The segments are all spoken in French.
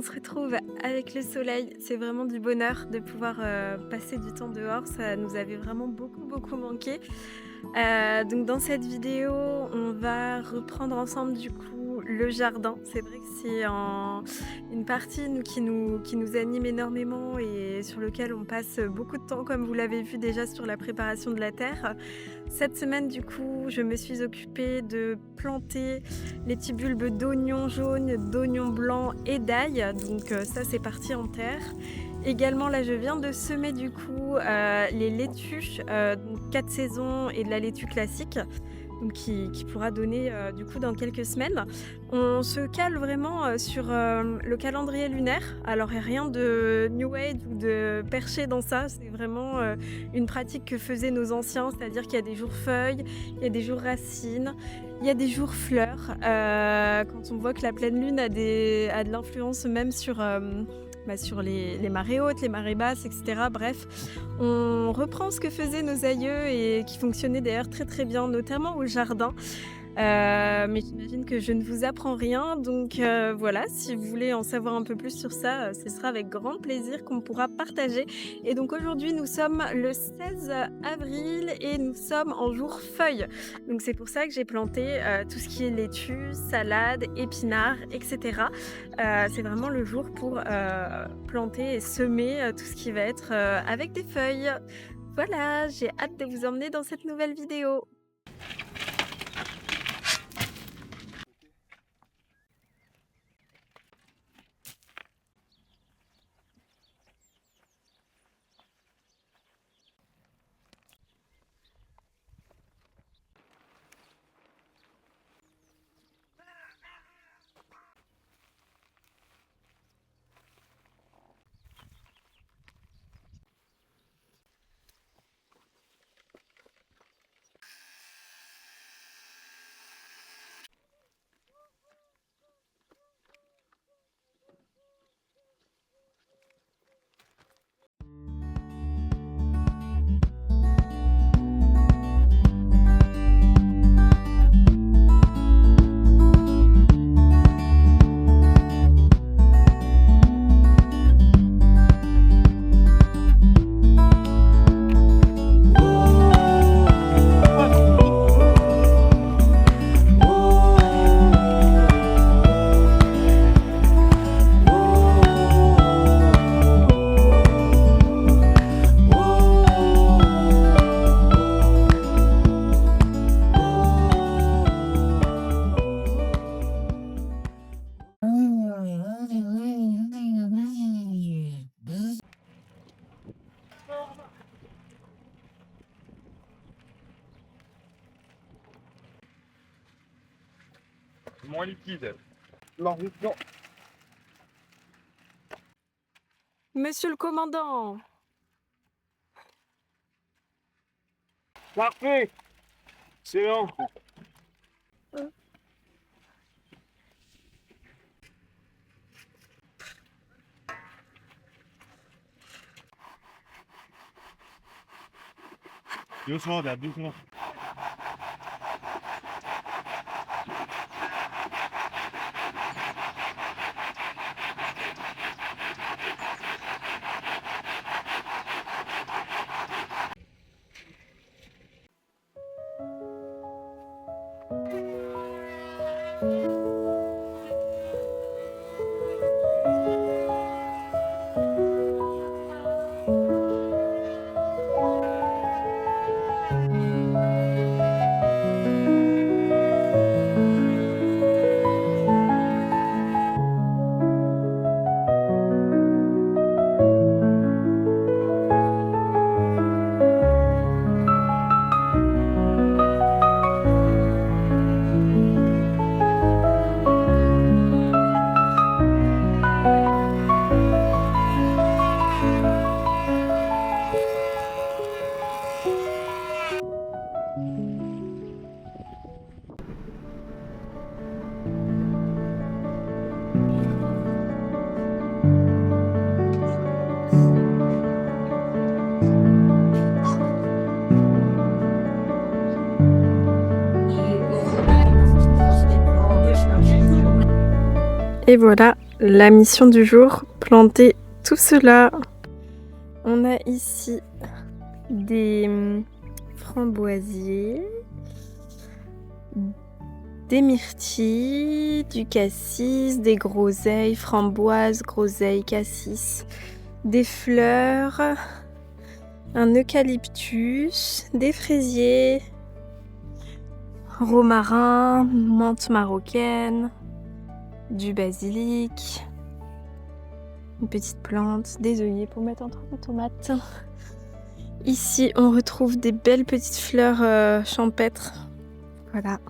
on se retrouve avec le soleil. C'est vraiment du bonheur de pouvoir passer du temps dehors. Ça nous avait vraiment beaucoup manqué. Donc dans cette vidéo, on va reprendre ensemble du coup le jardin. C'est vrai que c'est une partie qui nous anime énormément et sur lequel on passe beaucoup de temps, comme vous l'avez vu déjà sur la préparation de la terre. Cette semaine, du coup, je me suis occupée de planter les petits bulbes d'oignons jaunes, d'oignons blancs et d'ail. Donc ça, c'est parti en terre. Également, là, je viens de semer du coup les laitues, donc 4 saisons et de la laitue classique, donc qui pourra donner du coup dans quelques semaines. On se cale vraiment sur le calendrier lunaire. Alors, il n'y a rien de New Age ou de perché dans ça. C'est vraiment une pratique que faisaient nos anciens, c'est-à-dire qu'il y a des jours feuilles, il y a des jours racines, il y a des jours fleurs. Quand on voit que la pleine lune a de l'influence même sur les marées hautes, les marées basses, etc. Bref, on reprend ce que faisaient nos aïeux et qui fonctionnait d'ailleurs très bien, notamment au jardin. Mais j'imagine que je ne vous apprends rien, donc voilà, si vous voulez en savoir un peu plus sur ça, ce sera avec grand plaisir qu'on pourra partager. Et donc aujourd'hui, nous sommes le 16 avril et nous sommes en jour feuille. Donc c'est pour ça que j'ai planté tout ce qui est laitue, salade, épinards, etc. C'est vraiment le jour pour planter et semer tout ce qui va être avec des feuilles. Voilà, j'ai hâte de vous emmener dans cette nouvelle vidéo. Moins liquide. Non. Monsieur le commandant! Parfait. Excellent. Doucement, là, doucement. Et voilà, la mission du jour, planter tout cela. On a ici des framboisiers, des myrtilles, du cassis, des groseilles, framboises, groseilles, cassis, des fleurs, un eucalyptus, des fraisiers, romarin, menthe marocaine, du basilic, une petite plante, des œillets pour mettre entre les tomates. Ici, on retrouve des belles petites fleurs champêtres. Voilà.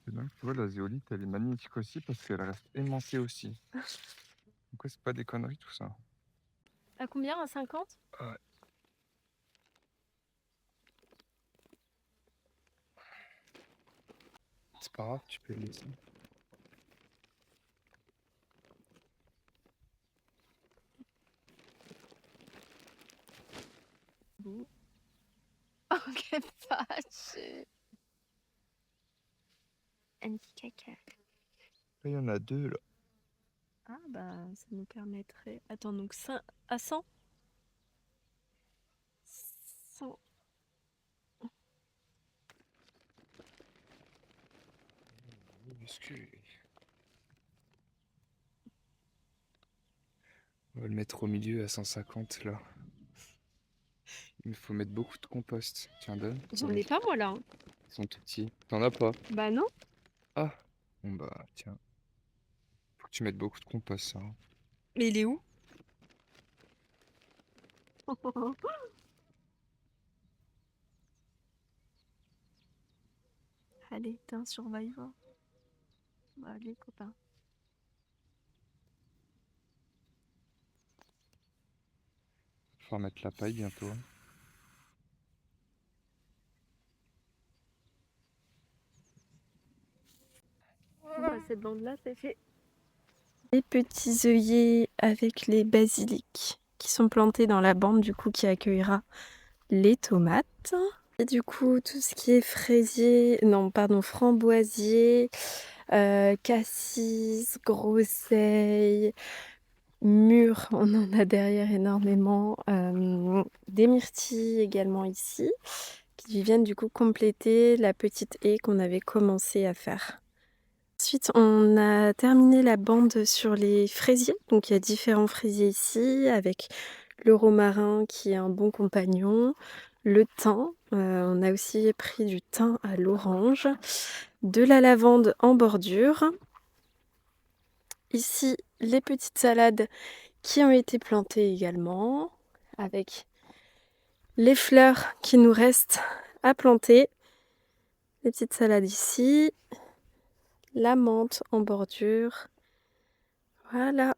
Et donc, tu vois, la zéolite, elle est magnifique aussi parce qu'elle reste aimancée aussi. Donc, ouais, c'est pas des conneries tout ça. À combien? À 50? Ouais. C'est pas grave, tu peux le laisser. Oh, quelle vache! Un petit caca. Là, il y en a deux, là. Ah bah ça nous permettrait... Attends, donc 5 à 100? 100. On va le mettre au milieu à 150 là. Il faut mettre beaucoup de compost. Tiens, donne. J'en ai pas moi là. Hein. Ils sont tout petits. T'en as pas? Bah non. Ah. Bon bah tiens. Faut que tu mettes beaucoup de compost ça. Hein. Mais il est où? Allez, t'es un survivor. Bah, allez, copain. Faut remettre la paille bientôt. Bah, cette bande-là, c'est fait. Les petits œillets avec les basilics qui sont plantés dans la bande du coup qui accueillera les tomates. Et du coup, tout ce qui est fraisier, non, pardon, framboisier, cassis, groseilles, mûres, on en a derrière énormément. Des myrtilles également ici, qui viennent du coup compléter la petite haie qu'on avait commencé à faire. Ensuite, on a terminé la bande sur les fraisiers. Donc, il y a différents fraisiers ici, avec le romarin qui est un bon compagnon, le thym, on a aussi pris du thym à l'orange, de la lavande en bordure. Ici, les petites salades qui ont été plantées également, avec les fleurs qui nous restent à planter. Les petites salades ici. La menthe en bordure. Voilà.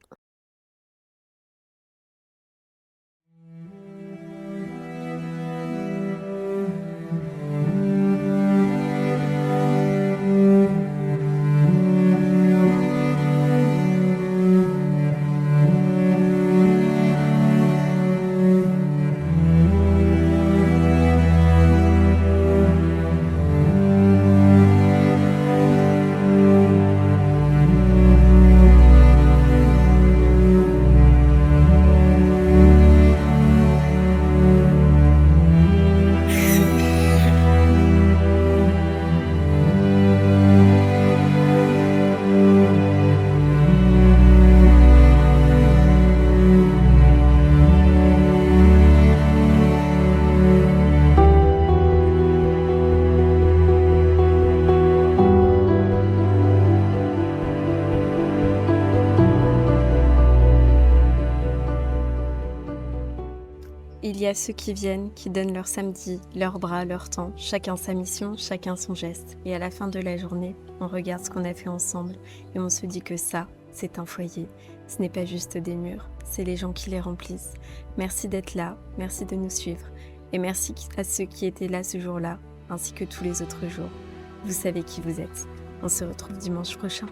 il y a ceux qui viennent, qui donnent leur samedi, leurs bras, leur temps, chacun sa mission, chacun son geste. Et à la fin de la journée, on regarde ce qu'on a fait ensemble et on se dit que ça, c'est un foyer. Ce n'est pas juste des murs, c'est les gens qui les remplissent. Merci d'être là, merci de nous suivre et merci à ceux qui étaient là ce jour-là, ainsi que tous les autres jours. Vous savez qui vous êtes. On se retrouve dimanche prochain.